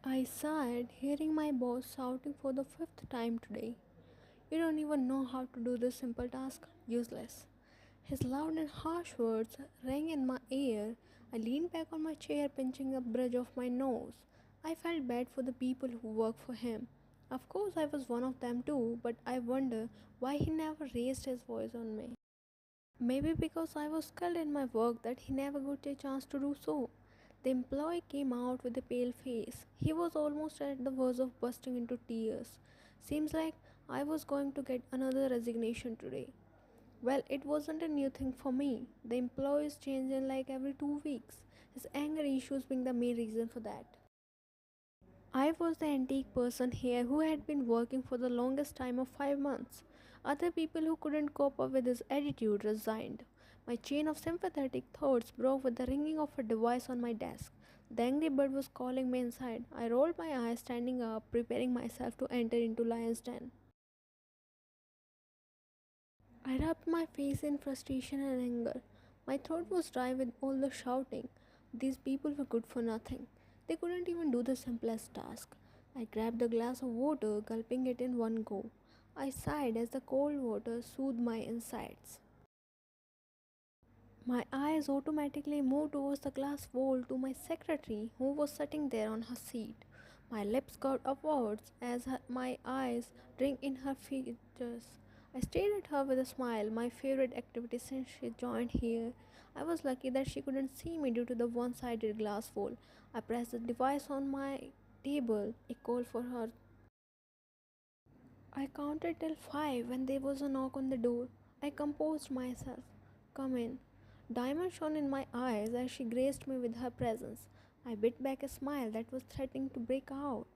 I sighed, hearing my boss shouting for the fifth time today. You don't even know how to do this simple task. Useless. His loud and harsh words rang in my ear. I leaned back on my chair, pinching the bridge of my nose. I felt bad for the people who work for him. Of course, I was one of them too, but I wonder why he never raised his voice on me. Maybe because I was skilled in my work that he never got a chance to do so. The employee came out with a pale face. He was almost at the verge of bursting into tears. Seems like I was going to get another resignation today. Well, it wasn't a new thing for me. The employees change in like every 2 weeks. His anger issues being the main reason for that. I was the antique person here who had been working for the longest time of 5 months. Other people who couldn't cope up with his attitude resigned. My chain of sympathetic thoughts broke with the ringing of a device on my desk. The angry bird was calling me inside. I rolled my eyes, standing up, preparing myself to enter into Lion's Den. I rubbed my face in frustration and anger. My throat was dry with all the shouting. These people were good for nothing. They couldn't even do the simplest task. I grabbed a glass of water, gulping it in one go. I sighed as the cold water soothed my insides. My eyes automatically moved towards the glass wall to my secretary, who was sitting there on her seat. My lips curved upwards as my eyes drank in her features. I stared at her with a smile, my favorite activity since she joined here. I was lucky that she couldn't see me due to the one sided glass wall. I pressed the device on my table, a call for her. I counted till 5 when there was a knock on the door. I composed myself. Come in. Diamond shone in my eyes as she graced me with her presence. I bit back a smile that was threatening to break out.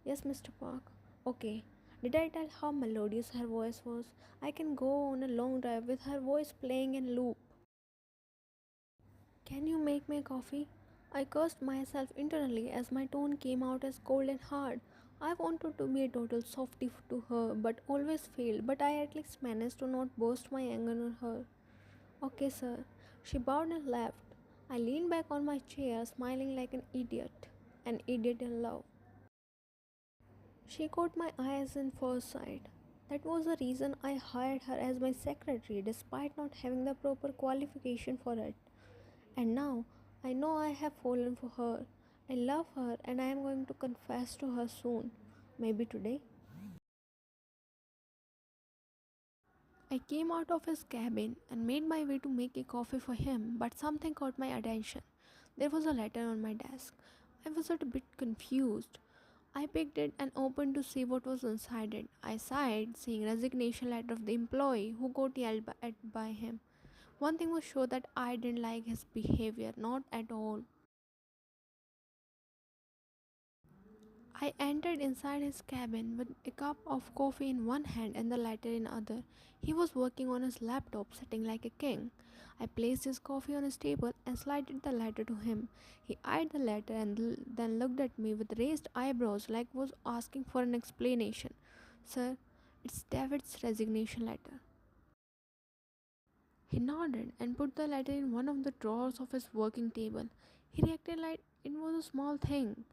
Yes, Mr. Park. Okay. Did I tell how melodious her voice was? I can go on a long drive with her voice playing in loop. Can you make me a coffee? I cursed myself internally as my tone came out as cold and hard. I wanted to be a total softie to her, but always failed. But I at least managed to not burst my anger on her. Okay, sir. She bowed and left. I leaned back on my chair, smiling like an idiot. An idiot in love. She caught my eyes in first sight. That was the reason I hired her as my secretary despite not having the proper qualification for it. And now I know I have fallen for her. I love her and I am going to confess to her soon. Maybe today. I came out of his cabin and made my way to make a coffee for him, but something caught my attention. There was a letter on my desk. I was a bit confused. I picked it and opened to see what was inside it. I sighed, seeing resignation letter of the employee who got yelled at by him. One thing was sure that I didn't like his behavior, not at all. I entered inside his cabin with a cup of coffee in one hand and the letter in other. He was working on his laptop, sitting like a king. I placed his coffee on his table and slided the letter to him. He eyed the letter and then looked at me with raised eyebrows like was asking for an explanation. Sir, it's David's resignation letter. He nodded and put the letter in one of the drawers of his working table. He reacted like it was a small thing.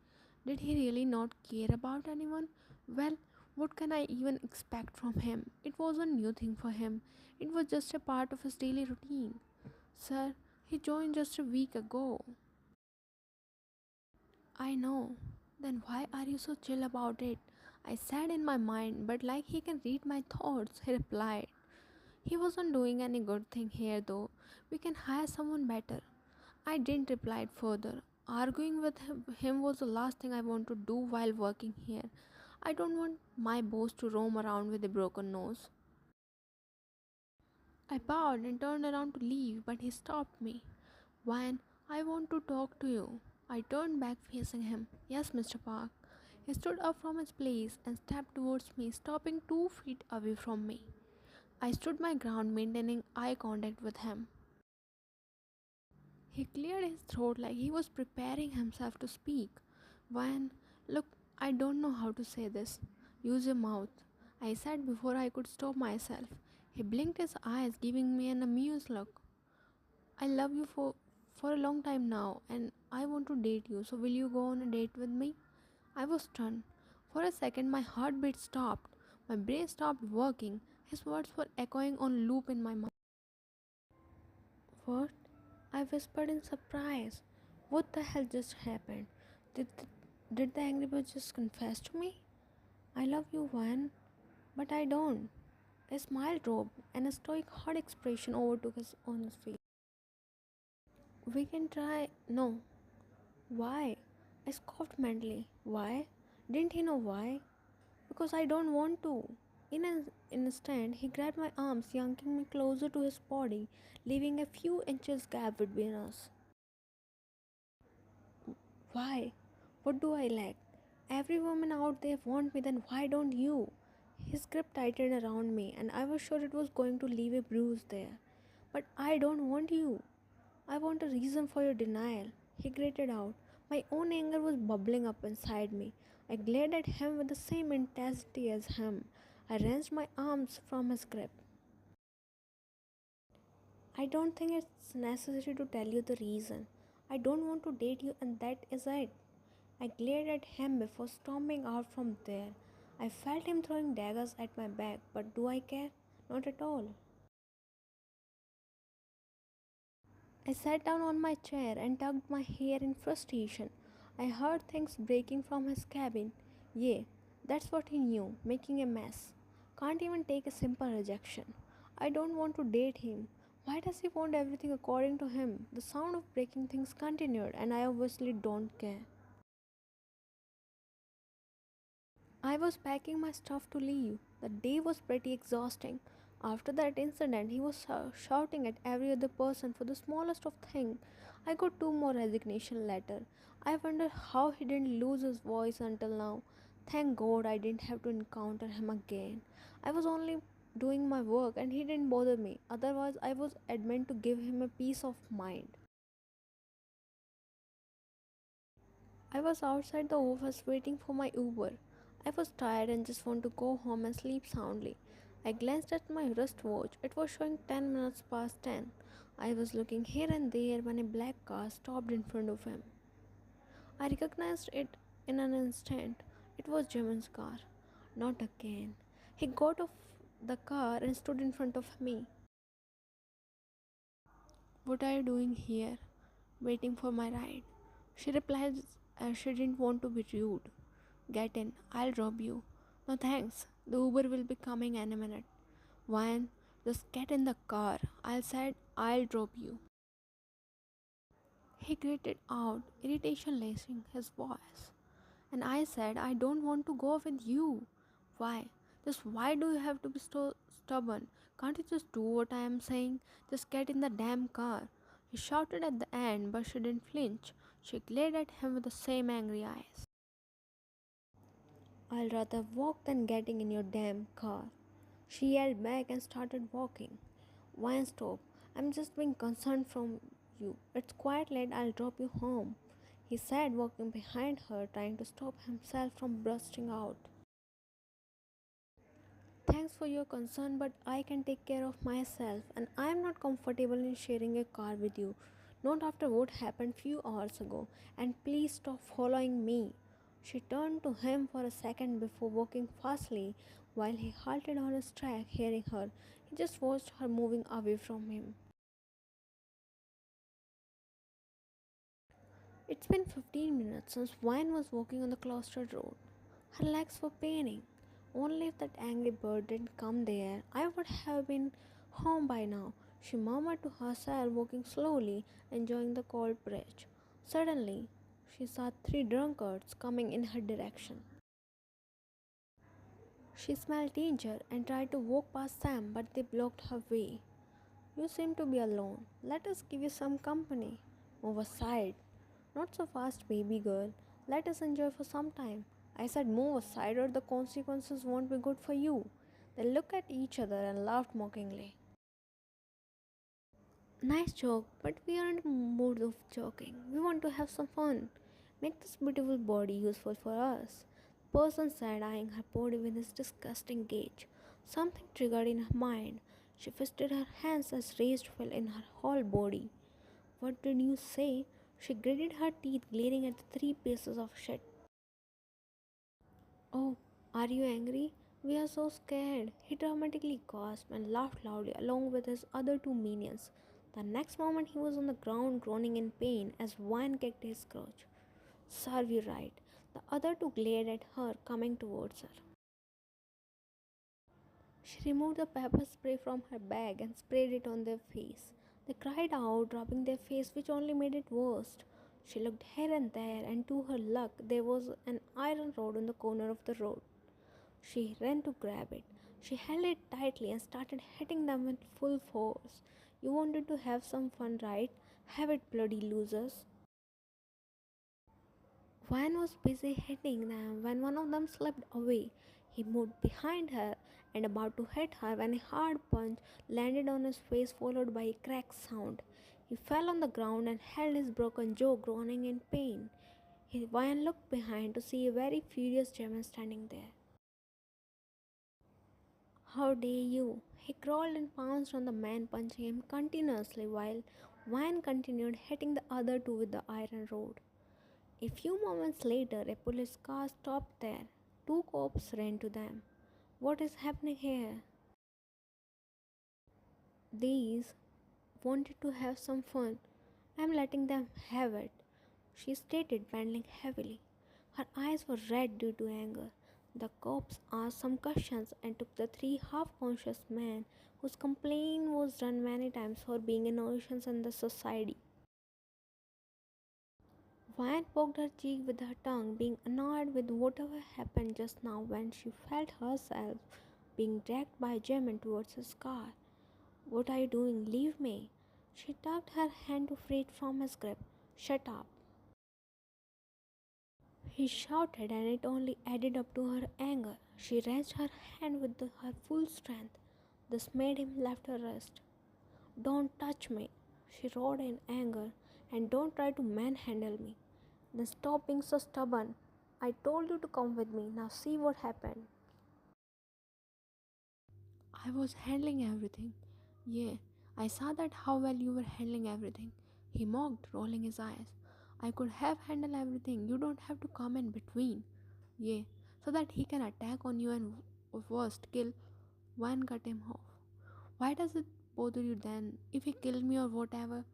Did he really not care about anyone? Well, what can I even expect from him? It was a new thing for him. It was just a part of his daily routine. Sir, he joined just a week ago. I know. Then why are you so chill about it? I said in my mind, but like he can read my thoughts, he replied. He wasn't doing any good thing here though. We can hire someone better. I didn't reply further. Arguing with him was the last thing I want to do while working here. I don't want my boss to roam around with a broken nose. I bowed and turned around to leave, but he stopped me. Van, I want to talk to you. I turned back facing him. Yes, Mr. Park. He stood up from his place and stepped towards me, stopping 2 feet away from me. I stood my ground, maintaining eye contact with him. He cleared his throat like he was preparing himself to speak. Van, look, I don't know how to say this. Use your mouth, I said before I could stop myself. He blinked his eyes, giving me an amused look. I love you for a long time now, and I want to date you, so will you go on a date with me? I was stunned. For a second, my heartbeat stopped. My brain stopped working. His words were echoing on loop in my mind. What? I whispered in surprise. What the hell just happened? Did the, did the angry bird just confess to me? I love you, Van, but I don't. A smile dropped, and a stoic, hard expression overtook on his face. We can try. No. Why? I scoffed mentally. Why? Didn't he know why? Because I don't want to. In an instant, he grabbed my arms, yanking me closer to his body, leaving a few inches gap between us. Why? What do I lack? Every woman out there wants me, then why don't you? His grip tightened around me, and I was sure it was going to leave a bruise there. But I don't want you. I want a reason for your denial. He grated out. My own anger was bubbling up inside me. I glared at him with the same intensity as him. I wrenched my arms from his grip. I don't think it's necessary to tell you the reason. I don't want to date you, and that is it. I glared at him before storming out from there. I felt him throwing daggers at my back, but do I care? Not at all. I sat down on my chair and tugged my hair in frustration. I heard things breaking from his cabin. Yeah, that's what he knew, making a mess. Can't even take a simple rejection. I don't want to date him. Why does he want everything according to him? The sound of breaking things continued, and I obviously don't care. I was packing my stuff to leave. The day was pretty exhausting. After that incident, he was shouting at every other person for the smallest of things. I got two more resignation letters. I wonder how he didn't lose his voice until now. Thank God I didn't have to encounter him again. I was only doing my work and he didn't bother me. Otherwise, I was adamant to give him a peace of mind. I was outside the office waiting for my Uber. I was tired and just wanted to go home and sleep soundly. I glanced at my wristwatch. It was showing 10 minutes past 10. I was looking here and there when a black car stopped in front of him. I recognized it in an instant. It was Jimin's car. Not again. He got off the car and stood in front of me. What are you doing here? Waiting for my ride. She replied as she didn't want to be rude. Get in, I'll drop you. No thanks, the Uber will be coming any minute. Why? Just get in the car. I said I'll drop you. He gritted out, irritation lacing his voice. And I said I don't want to go with you. Why? Just why do you have to be so stubborn? Can't you just do what I am saying? Just get in the damn car. He shouted at the end, but she didn't flinch. She glared at him with the same angry eyes. I'll rather walk than getting in your damn car. She yelled back and started walking. Why stop? I'm just being concerned from you. It's quite late, I'll drop you home. He said, walking behind her, trying to stop himself from bursting out. Thanks for your concern, but I can take care of myself, and I'm not comfortable in sharing a car with you. Not after what happened few hours ago, and please stop following me. She turned to him for a second before walking fastly while he halted on his track, hearing her. He just watched her moving away from him. It's been 15 minutes since Wine was walking on the clustered road. Her legs were paining. Only if that angry bird didn't come there, I would have been home by now, she murmured to herself, walking slowly, enjoying the cold breeze. Suddenly, she saw three drunkards coming in her direction. She smelled danger and tried to walk past them, but they blocked her way. You seem to be alone. Let us give you some company. Move aside. Not so fast, baby girl. Let us enjoy for some time. I said move aside or the consequences won't be good for you. They looked at each other and laughed mockingly. Nice joke, but we aren't in the mood of joking. We want to have some fun. Make this beautiful body useful for us. The person said, eyeing her body with his disgusting gaze. Something triggered in her mind. She twisted her hands as rage fell in her whole body. What did you say? She gritted her teeth, glaring at the three pieces of shit. Oh, are you angry? We are so scared. He dramatically gasped and laughed loudly along with his other two minions. The next moment he was on the ground groaning in pain as one kicked his crotch. Serve you right. The other two glared at her, coming towards her. She removed the pepper spray from her bag and sprayed it on their face. They cried out, dropping their face, which only made it worse. She looked here and there, and to her luck, there was an iron rod on the corner of the road. She ran to grab it. She held it tightly and started hitting them with full force. You wanted to have some fun, right? Have it, bloody losers. Van was busy hitting them when one of them slipped away. He moved behind her and about to hit her when a hard punch landed on his face, followed by a crack sound. He fell on the ground and held his broken jaw, groaning in pain. Van looked behind to see a very furious Jimin standing there. How dare you! He crawled and pounced on the man, punching him continuously while Van continued hitting the other two with the iron rod. A few moments later, a police car stopped there. Two cops ran to them. What is happening here? These wanted to have some fun. I'm letting them have it, she stated, bending heavily. Her eyes were red due to anger. The cops asked some questions and took the three half conscious men whose complaint was run many times for being a nuisance in the society. Van poked her cheek with her tongue, being annoyed with whatever happened just now when she felt herself being dragged by Jimin towards his car. What are you doing? Leave me. She tugged her hand to free it from his grip. Shut up. He shouted, and it only added up to her anger. She wrenched her hand with her full strength. This made him left her wrist. Don't touch me, she roared in anger, and don't try to manhandle me. Then stop being so stubborn. I told you to come with me. Now see what happened. I was handling everything. Yeah, I saw that how well you were handling everything. He mocked, rolling his eyes. I could have handled everything. You don't have to come in between. Yeah, so that he can attack on you and worst kill. One cut him off. Why does it bother you then? If he killed me or whatever?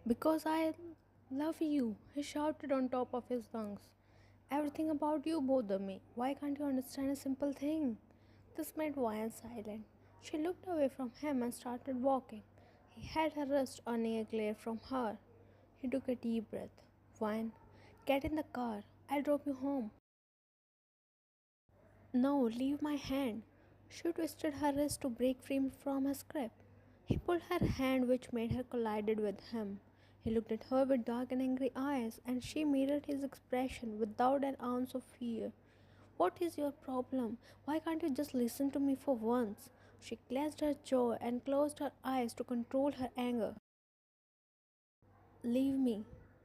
Because I love you, he shouted on top of his lungs. Everything about you bothers me. Why can't you understand a simple thing? This made Ryan silent. She looked away from him and started walking. He had her wrist, earning a glare from her. He took a deep breath. Ryan, get in the car. I'll drop you home. No, leave my hand. She twisted her wrist to break free from his grip. He pulled her hand, which made her collided with him. He looked at her with dark and angry eyes, and she mirrored his expression without an ounce of fear. What is your problem? Why can't you just listen to me for once? She clenched her jaw and closed her eyes to control her anger. Leave me.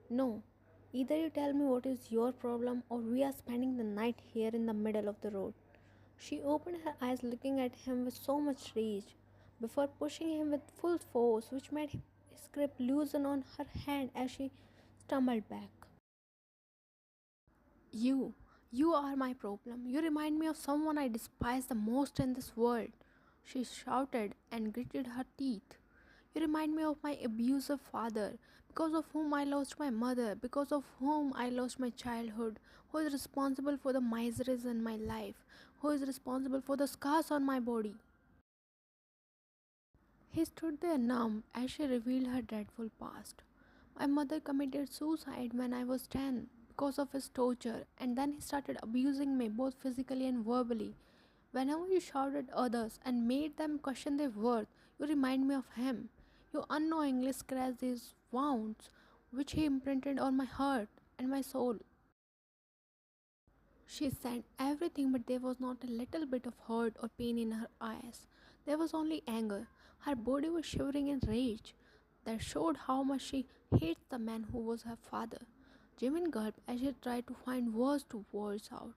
No. Either you tell me what is your problem or we are spending the night here in the middle of the road. She opened her eyes looking at him with so much rage before pushing him with full force, which made his grip loosen on her hand as she stumbled back. You, you are my problem. You remind me of someone I despise the most in this world. She shouted and gritted her teeth. You remind me of my abusive father, because of whom I lost my mother, because of whom I lost my childhood, who is responsible for the miseries in my life, who is responsible for the scars on my body. He stood there numb as she revealed her dreadful past. My mother committed suicide when I was 10 because of his torture, and then he started abusing me both physically and verbally. Whenever you shouted at others and made them question their worth, you remind me of him. You unknowingly scratched these wounds which he imprinted on my heart and my soul. She said everything, but there was not a little bit of hurt or pain in her eyes. There was only anger. Her body was shivering in rage. That showed how much she hates the man who was her father. Jimin gulped as she tried to find words to voice out.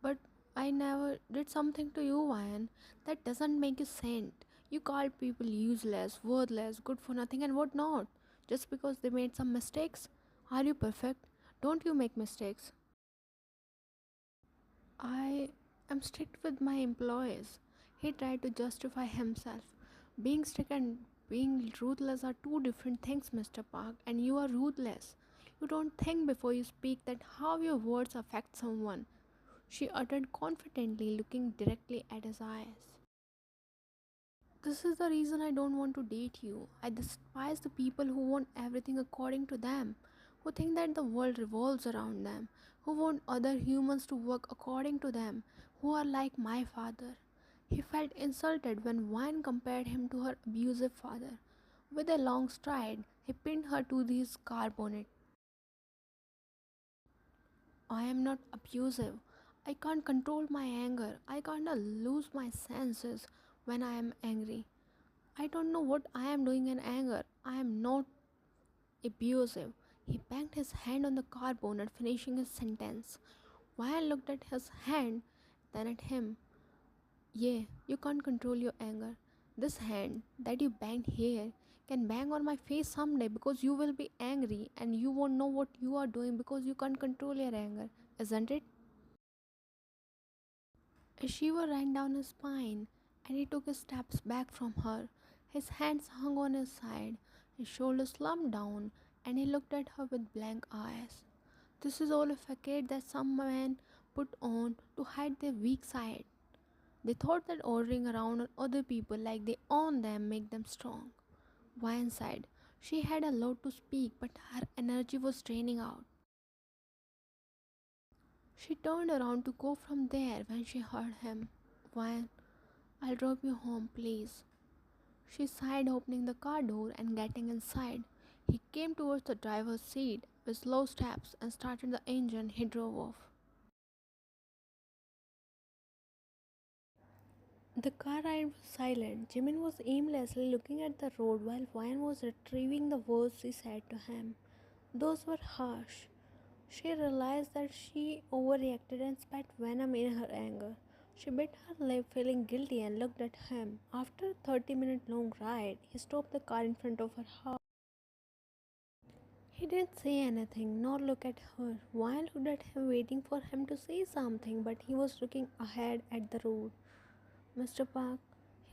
But I never did something to you, Ryan. That doesn't make you saint. You called people useless, worthless, good for nothing, and what not, just because they made some mistakes. Are you perfect? Don't you make mistakes? I am strict with my employees. He tried to justify himself. Being strict and being ruthless are two different things, Mr. Park, and you are ruthless. You don't think before you speak that how your words affect someone. She uttered confidently, looking directly at his eyes. This is the reason I don't want to date you. I despise the people who want everything according to them, who think that the world revolves around them, who want other humans to work according to them, who are like my father. He felt insulted when Wine compared him to her abusive father. With a long stride, he pinned her to his car bonnet. I am not abusive. I can't control my anger. I can't lose my senses when I am angry. I don't know what I am doing in anger. I am not abusive. He banged his hand on the car bonnet, finishing his sentence. Wyan looked at his hand, then at him. Yeah, you can't control your anger. This hand that you banged here can bang on my face someday because you will be angry and you won't know what you are doing because you can't control your anger, isn't it? A shiver ran down his spine, and he took his steps back from her. His hands hung on his side, his shoulders slumped down, and he looked at her with blank eyes. This is all a facade that some men put on to hide their weak side. They thought that ordering around on other people like they own them make them strong. Wine sighed. She had a lot to speak, but her energy was draining out. She turned around to go from there when she heard him. Wine, I'll drop you home, please. She sighed, opening the car door and getting inside. He came towards the driver's seat with slow steps and started the engine. He drove off. The car ride was silent. Jimin was aimlessly looking at the road while Wine was retrieving the words she said to him. Those were harsh. She realized that she overreacted and spat venom in her anger. She bit her lip, feeling guilty, and looked at him. After a 30-minute long ride, he stopped the car in front of her house. He didn't say anything, nor look at her. Wine looked at him, waiting for him to say something, but he was looking ahead at the road. Mr. Park,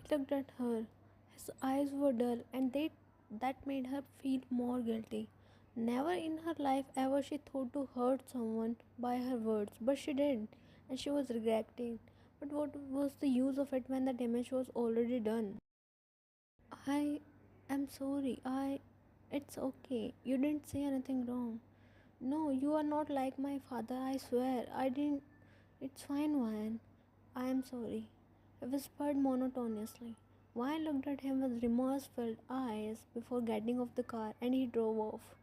he looked at her. His eyes were dull, and that made her feel more guilty. Never in her life ever she thought to hurt someone by her words, but she did, and she was regretting. But what was the use of it when the damage was already done? I am sorry. It's okay. You didn't say anything wrong. No, you are not like my father, I swear. I didn't. It's fine, Wyan. I am sorry. He whispered monotonously. Wyan looked at him with remorse filled eyes before getting off the car and he drove off.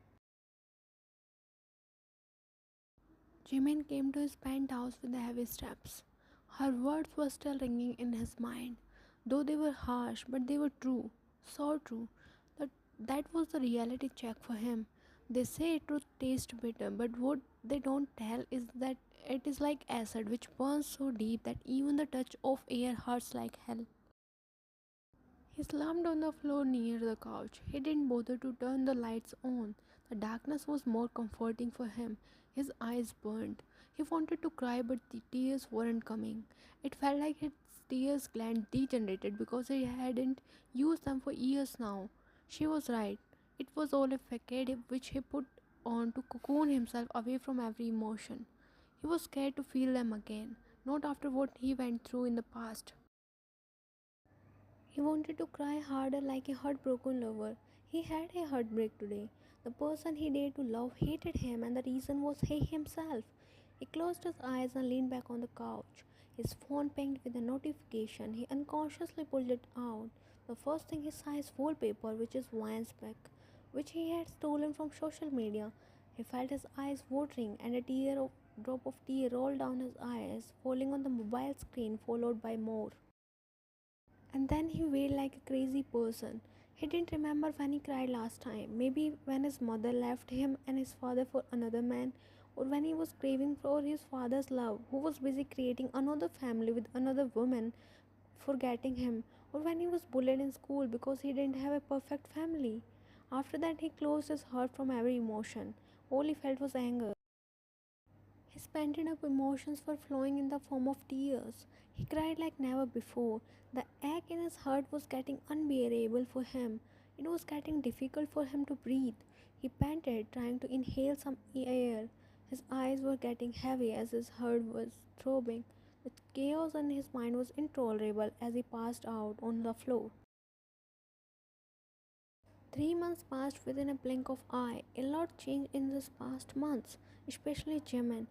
Jimin came to his penthouse with the heavy steps. Her words were still ringing in his mind, though they were harsh, but they were true, so true. That that was the reality check for him. They say truth tastes bitter, but what they don't tell is that it is like acid which burns so deep that even the touch of air hurts like hell. He slumped on the floor near the couch. He didn't bother to turn the lights on. The darkness was more comforting for him. His eyes burned. He wanted to cry, but the tears weren't coming. It felt like his tears gland degenerated because he hadn't used them for years now. She was right. It was all a facade which he put on to cocoon himself away from every emotion. He was scared to feel them again, not after what he went through in the past. He wanted to cry harder like a heartbroken lover. He had a heartbreak today. The person he dared to love hated him, and the reason was he himself. He closed his eyes and leaned back on the couch. His phone pinged with a notification. He unconsciously pulled it out. The first thing he saw his wallpaper, which is Wine's pic, which he had stolen from social media. He felt his eyes watering, and drop of tear rolled down his eyes, falling on the mobile screen, followed by more. And then he wailed like a crazy person. He didn't remember when he cried last time. Maybe when his mother left him and his father for another man, or when he was craving for his father's love, who was busy creating another family with another woman, forgetting him, or when he was bullied in school because he didn't have a perfect family. After that, he closed his heart from every emotion. All he felt was anger. His pent up emotions were flowing in the form of tears. He cried like never before. The ache in his heart was getting unbearable for him. It was getting difficult for him to breathe. He panted, trying to inhale some air. His eyes were getting heavy as his heart was throbbing. The chaos in his mind was intolerable as he passed out on the floor. 3 months passed within a blink of eye. A lot changed in these past months, especially Jimin.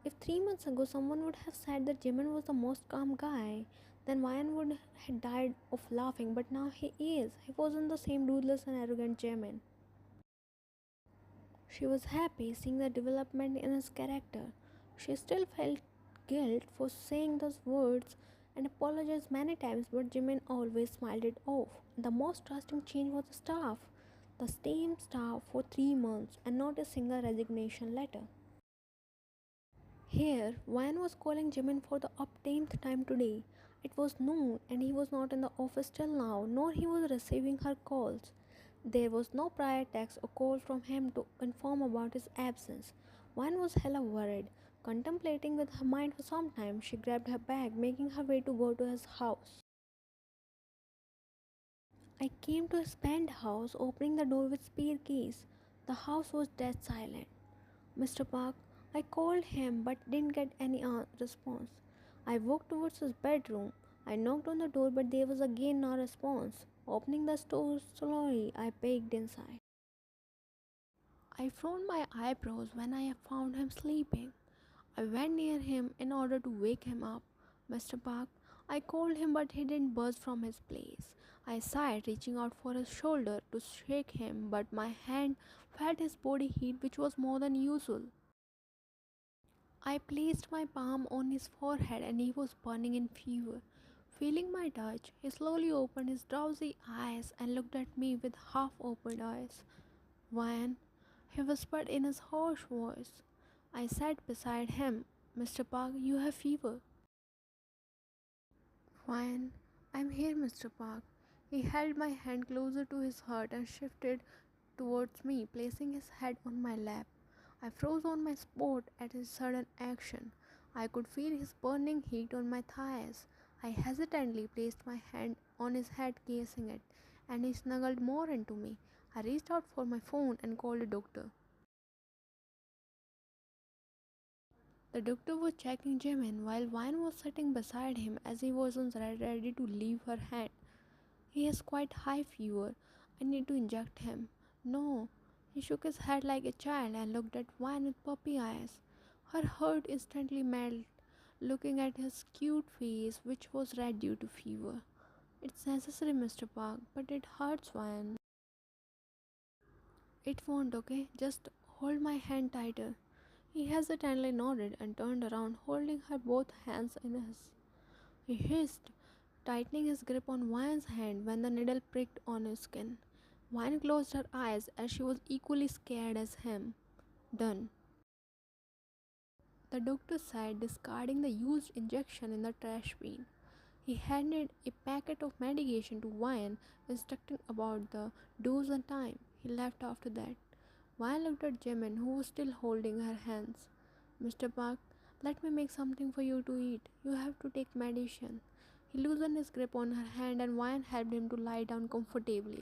If 3 months ago someone would have said that Jimin was the most calm guy, then Ryan would have died of laughing, but now he is. He wasn't the same ruthless and arrogant Jimin. She was happy seeing the development in his character. She still felt guilt for saying those words and apologized many times, but Jimin always smiled it off. The most drastic change was the staff. The same staff for 3 months and not a single resignation letter. Here, Ryan was calling Jimin for the upteenth time today. It was noon and he was not in the office till now, nor he was receiving her calls. There was no prior text or call from him to inform about his absence. Ryan was hella worried. Contemplating with her mind for some time, she grabbed her bag, making her way to go to his house. I came to his penthouse, opening the door with spare keys. The house was dead silent. Mr. Park, I called him but didn't get any response. I walked towards his bedroom. I knocked on the door but there was again no response. Opening the door slowly, I peeked inside. I frowned my eyebrows when I found him sleeping. I went near him in order to wake him up. Mr. Park, I called him but he didn't budge from his place. I sighed, reaching out for his shoulder to shake him, but my hand felt his body heat, which was more than usual. I placed my palm on his forehead and he was burning in fever. Feeling my touch, he slowly opened his drowsy eyes and looked at me with half opened eyes. Ryan, he whispered in his hoarse voice. I sat beside him. Mr. Park, you have fever. Ryan, I'm here, Mr. Park. He held my hand closer to his heart and shifted towards me, placing his head on my lap. I froze on my spot at his sudden action. I could feel his burning heat on my thighs. I hesitantly placed my hand on his head, kissing it, and he snuggled more into me. I reached out for my phone and called a doctor. The doctor was checking Jimin while Wine was sitting beside him as he wasn't ready to leave her hand. He has quite high fever. I need to inject him. No. He shook his head like a child and looked at Wine with puppy eyes. Her heart instantly melted, looking at his cute face, which was red due to fever. It's necessary, Mr. Park, but it hurts, Wine. It won't, okay? Just hold my hand tighter. He hesitantly nodded and turned around, holding her both hands in his. He hissed, tightening his grip on Wine's hand when the needle pricked on his skin. Wine closed her eyes as she was equally scared as him. Done. The doctor said, discarding the used injection in the trash bin. He handed a packet of medication to Wine, instructing about the dose and time. He left after that. Wine looked at Jimin, who was still holding her hands. Mr. Park, let me make something for you to eat. You have to take medicine. He loosened his grip on her hand and Wine helped him to lie down comfortably.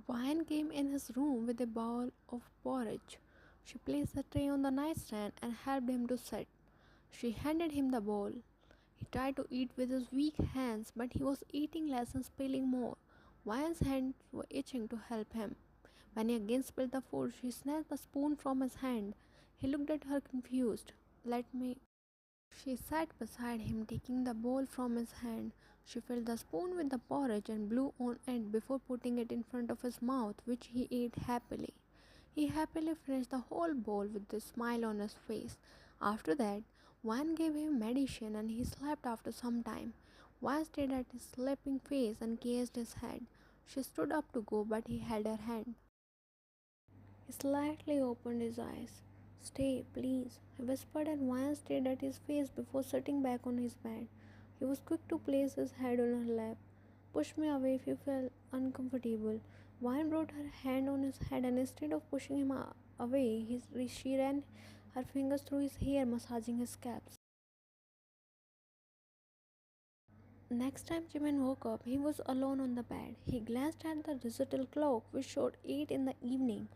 Wine came in his room with a bowl of porridge. She placed the tray on the nightstand and helped him to sit. She handed him the bowl. He tried to eat with his weak hands, but he was eating less and spilling more. Wine's hands were itching to help him. When he again spilled the food, she snatched the spoon from his hand. He looked at her confused. Let me. She sat beside him, taking the bowl from his hand. She filled the spoon with the porridge and blew on it before putting it in front of his mouth, which he ate happily. He happily finished the whole bowl with a smile on his face. After that, Wine gave him medicine and he slept after some time. Wine stared at his sleeping face and kissed his head. She stood up to go, but he held her hand. He slightly opened his eyes. Stay, please, he whispered, and Wine stared at his face before sitting back on his bed. He was quick to place his head on her lap. Push me away if you feel uncomfortable. Wine brought her hand on his head, and instead of pushing him away, she ran her fingers through his hair, massaging his scalp. Next time Jimin woke up, he was alone on the bed. He glanced at the digital clock, which showed 8 in the evening.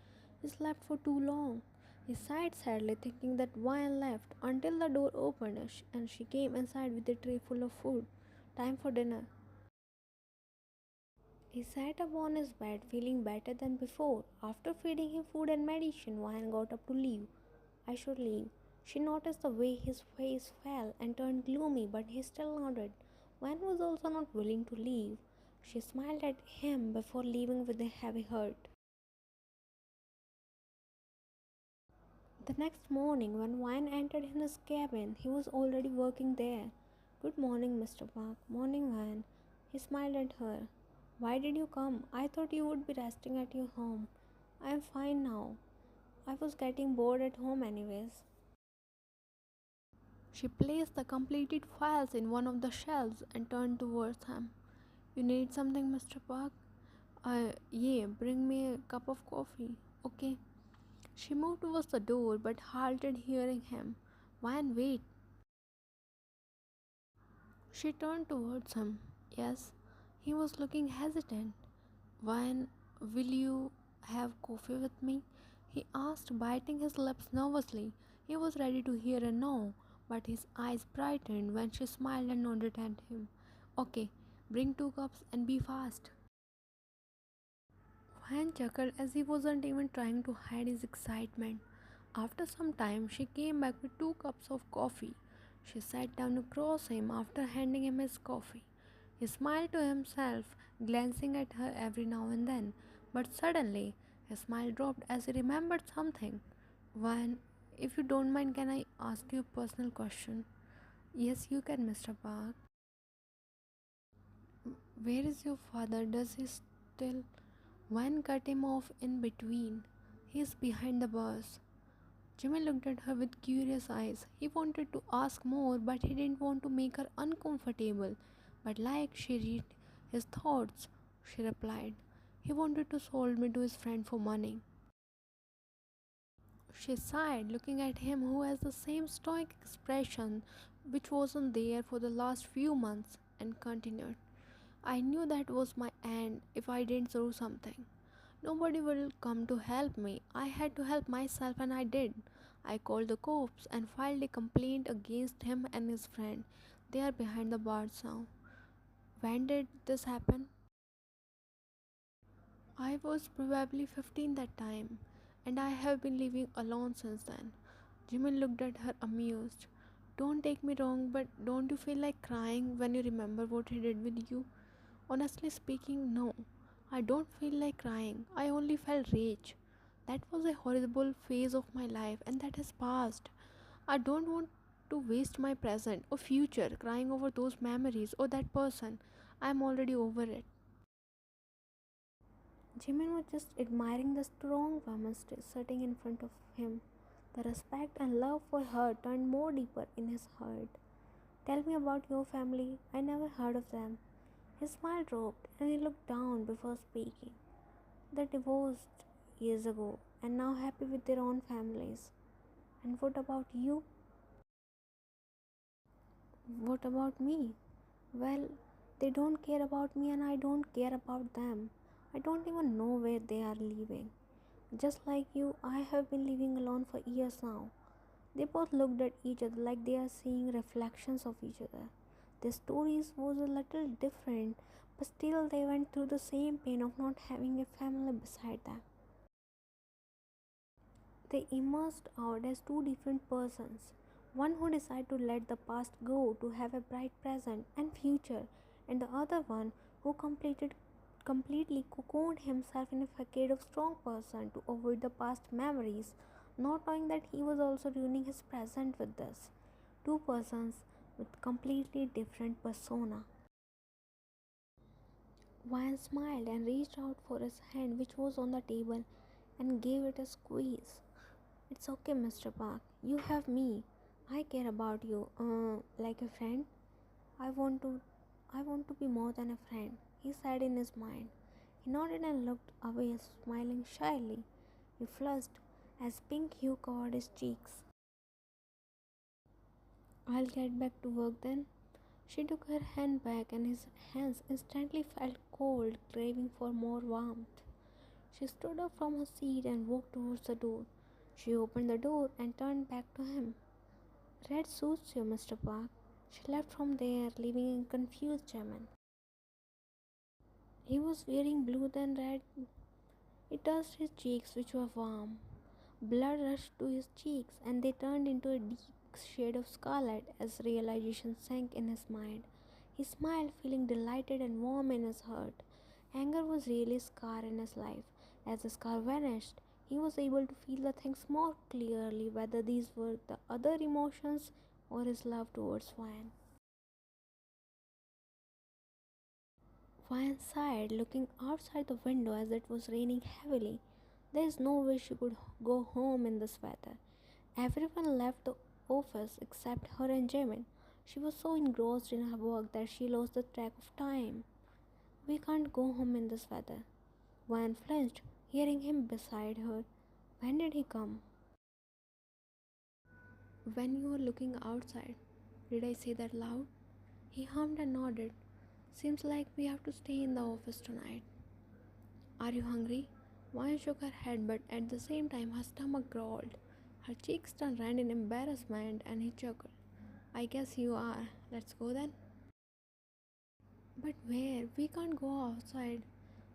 He slept for too long. He sighed sadly, thinking that why left until the door opened and she came inside with a tray full of food. Time for dinner. He sat up on his bed, feeling better than before. After feeding him food and medicine, Wyan got up to leave. I should leave. She noticed the way his face fell and turned gloomy, but he still nodded. Wyan was also not willing to leave. She smiled at him before leaving with a heavy heart. The next morning, when Wyan entered his cabin, he was already working there. Good morning, Mr. Park. Morning, Wyan. He smiled at her. Why did you come? I thought you would be resting at your home. I am fine now. I was getting bored at home anyways. She placed the completed files in one of the shelves and turned towards him. You need something, Mr. Park? Yeah, bring me a cup of coffee. Okay. She moved towards the door but halted hearing him. Wyan, wait. She turned towards him. Yes. He was looking hesitant. Wyan, will you have coffee with me? He asked, biting his lips nervously. He was ready to hear a no, but his eyes brightened when she smiled and nodded at him. Okay, bring 2 cups and be fast. Wyan chuckled as he wasn't even trying to hide his excitement. After some time, she came back with 2 cups of coffee. She sat down across him after handing him his coffee. He smiled to himself, glancing at her every now and then, but suddenly his smile dropped as he remembered something. Wyan, if you don't mind, can I ask you a personal question? Yes, you can, Mr. Park. Where is your father? Does he still? Wyan cut him off in between. He's behind the bus. Jimmy looked at her with curious eyes. He wanted to ask more, but he didn't want to make her uncomfortable. But like she read his thoughts, she replied, he wanted to sold me to his friend for money. She sighed, looking at him who has the same stoic expression which wasn't there for the last few months, and continued, I knew that was my end if I didn't do something. Nobody will come to help me. I had to help myself and I did. I called the cops and filed a complaint against him and his friend. They are behind the bars now. When did this happen? I was probably 15 that time, and I have been living alone since then. Jimin looked at her amused. Don't take me wrong, but don't you feel like crying when you remember what he did with you? Honestly speaking, no. I don't feel like crying. I only felt rage. That was a horrible phase of my life and that has passed. I don't want to waste my present or future crying over those memories or that person. I am already over it. Jimin was just admiring the strong woman sitting in front of him. The respect and love for her turned more deeper in his heart. Tell me about your family. I never heard of them. His smile dropped and he looked down before speaking. They divorced years ago and now happy with their own families. And what about you? What about me? Well, they don't care about me and I don't care about them. I don't even know where they are living. Just like you, I have been living alone for years now. They both looked at each other like they are seeing reflections of each other. Their stories was a little different, but still they went through the same pain of not having a family beside them. They emerged out as two different persons. One who decided to let the past go to have a bright present and future, and the other one who completely cocooned himself in a facade of strong person to avoid the past memories, not knowing that he was also ruining his present with this. Two persons with completely different persona. Ryan smiled and reached out for his hand, which was on the table, and gave it a squeeze. It's okay, Mr. Park. You have me. I care about you. Like a friend. I want to I want to be more than a friend, he said in his mind. He nodded and looked away, smiling shyly. He flushed. as pink hue covered his cheeks. I'll get back to work then. She took her hand back, and his hands instantly felt cold, craving for more warmth. She stood up from her seat and walked towards the door. She opened the door and turned back to him. Red suits you, Mr. Park. She left from there, leaving a confused Jimin. He was wearing blue then red. It touched his cheeks, which were warm. Blood rushed to his cheeks, and they turned into a deep shade of scarlet as realization sank in his mind. He smiled, feeling delighted and warm in his heart. Anger was really a scar in his life. As the scar vanished, he was able to feel the things more clearly, whether these were the other emotions or his love towards Ryan. Ryan sighed, looking outside the window as it was raining heavily. There is no way she could go home in this weather. Everyone left the office except her and Jimin. She was so engrossed in her work that she lost the track of time. We can't go home in this weather. Ryan flinched, hearing him beside her. When did he come? When you were looking outside. Did I say that loud? He hummed and nodded. Seems like we have to stay in the office tonight. Are you hungry? Maya shook her head, but at the same time her stomach growled. Her cheeks turned red in embarrassment, and he chuckled. I guess you are. Let's go then. But where? We can't go outside.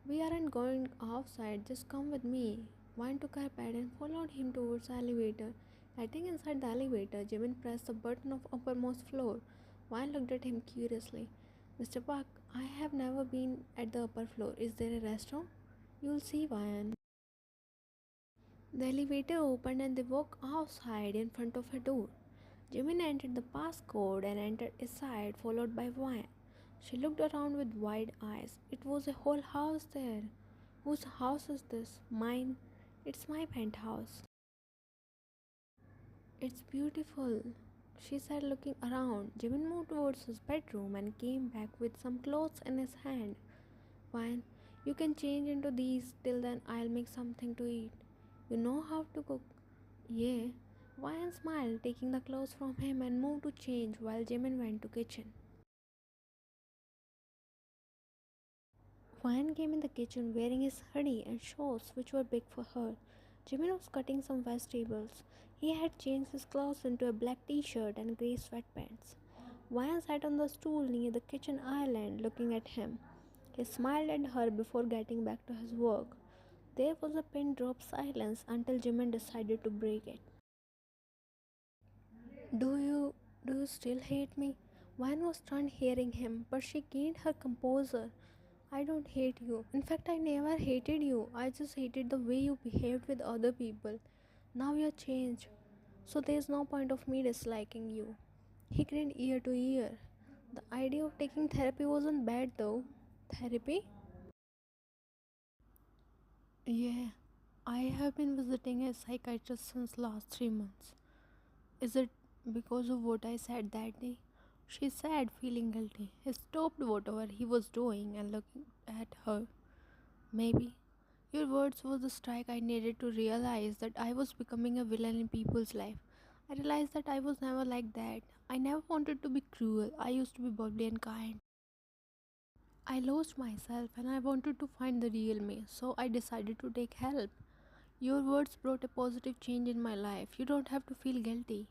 We aren't going outside. Just come with me. Wine took her pad and followed him towards the elevator. Getting inside the elevator, Jimin pressed the button of uppermost floor. Wine looked at him curiously. Mr. Park, I have never been at the upper floor. Is there a restroom? You'll see, Wine. The elevator opened and they walked outside in front of a door. Jimin entered the passcode and entered inside, followed by Wine. She looked around with wide eyes. It was a whole house there. Whose house is this? Mine. It's my penthouse. It's beautiful, she said, looking around. Jimin moved towards his bedroom and came back with some clothes in his hand. Fine, you can change into these. Till then, I'll make something to eat. You know how to cook? Yeah. Ryan smiled, taking the clothes from him and moved to change while Jimin went to kitchen. Ryan came in the kitchen wearing his hoodie and shorts, which were big for her. Jimin was cutting some vegetables. He had changed his clothes into a black t-shirt and grey sweatpants. Ryan sat on the stool near the kitchen island, looking at him. He smiled at her before getting back to his work. There was a pin drop silence until Jimin decided to break it. Do you do you still hate me? Ryan was stunned hearing him, but she gained her composure. I don't hate you. In fact, I never hated you. I just hated the way you behaved with other people. Now you're changed, so there's no point of me disliking you. He grinned ear to ear. The idea of taking therapy wasn't bad though. Therapy? Yeah, I have been visiting a psychiatrist since last 3 months. Is it because of what I said that day? She said, feeling guilty. He stopped whatever he was doing and looked at her. Maybe. Your words were the strike I needed to realize that I was becoming a villain in people's life. I realized that I was never like that. I never wanted to be cruel. I used to be bubbly and kind. I lost myself and I wanted to find the real me, so I decided to take help. Your words brought a positive change in my life. You don't have to feel guilty.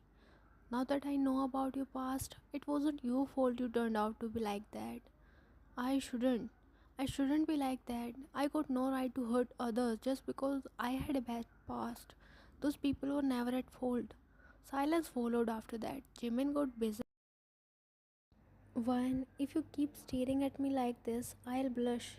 Now that I know about your past, it wasn't your fault you turned out to be like that. I shouldn't. I shouldn't be like that. I got no right to hurt others just because I had a bad past. Those people were never at fault. Silence followed after that. Jimin got busy. Vine, if you keep staring at me like this, I'll blush,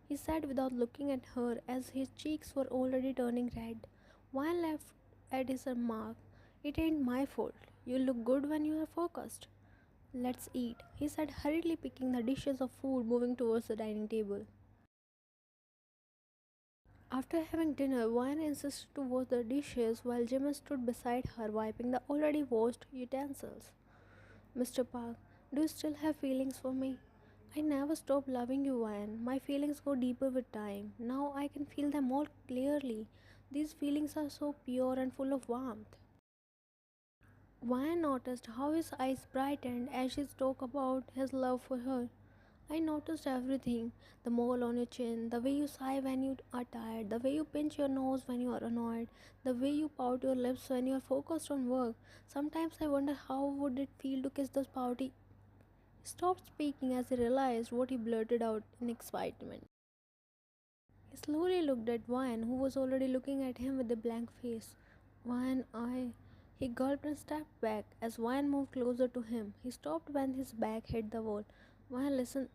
he said without looking at her as his cheeks were already turning red. Vine laughed at his remark. It ain't my fault. You look good when you are focused. Let's eat, he said, hurriedly picking the dishes of food, moving towards the dining table. After having dinner, Vine insisted to wash the dishes while Jimmy stood beside her, wiping the already washed utensils. Mr. Park, do you still have feelings for me? I never stopped loving you, Vine. My feelings go deeper with time. Now I can feel them more clearly. These feelings are so pure and full of warmth. Wyan noticed how his eyes brightened as she spoke about his love for her. I noticed everything, the mole on your chin, the way you sigh when you are tired, the way you pinch your nose when you are annoyed, the way you pout your lips when you are focused on work. Sometimes I wonder how would it feel to kiss those pouty. He stopped speaking as he realized what he blurted out in excitement. He slowly looked at Wyan, who was already looking at him with a blank face. Wyan, I. He gulped and stepped back. As Wyan moved closer to him, he stopped when his back hit the wall. Wyan, listen.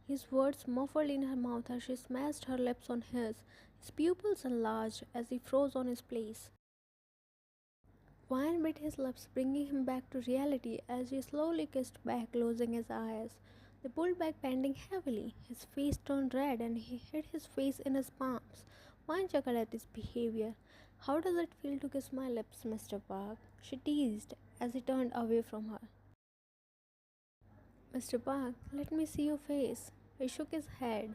His words muffled in her mouth as she smashed her lips on his. His pupils enlarged as he froze on his place. Wyan bit his lips, bringing him back to reality as he slowly kissed back, closing his eyes. They pulled back, panting heavily. His face turned red and he hid his face in his palms. Wyan chuckled at his behavior. How does it feel to kiss my lips, Mr. Park? She teased as he turned away from her. Mr. Park, let me see your face. He shook his head.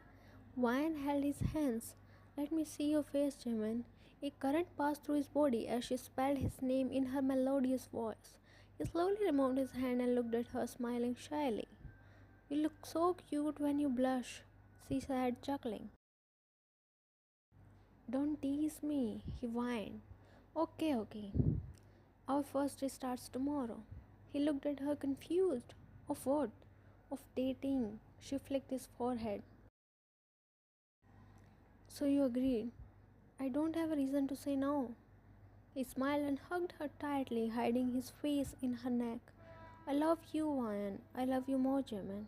Wyan held his hands. Let me see your face, Jimin. A current passed through his body as she spelled his name in her melodious voice. He slowly removed his hand and looked at her, smiling shyly. You look so cute when you blush, she said, chuckling. Don't tease me, he whined. Okay, okay. Our first day starts tomorrow. He looked at her confused. Of what? Of dating. She flicked his forehead. So you agreed? I don't have a reason to say no. He smiled and hugged her tightly, hiding his face in her neck. I love you, Ryan. I love you more, Jimin.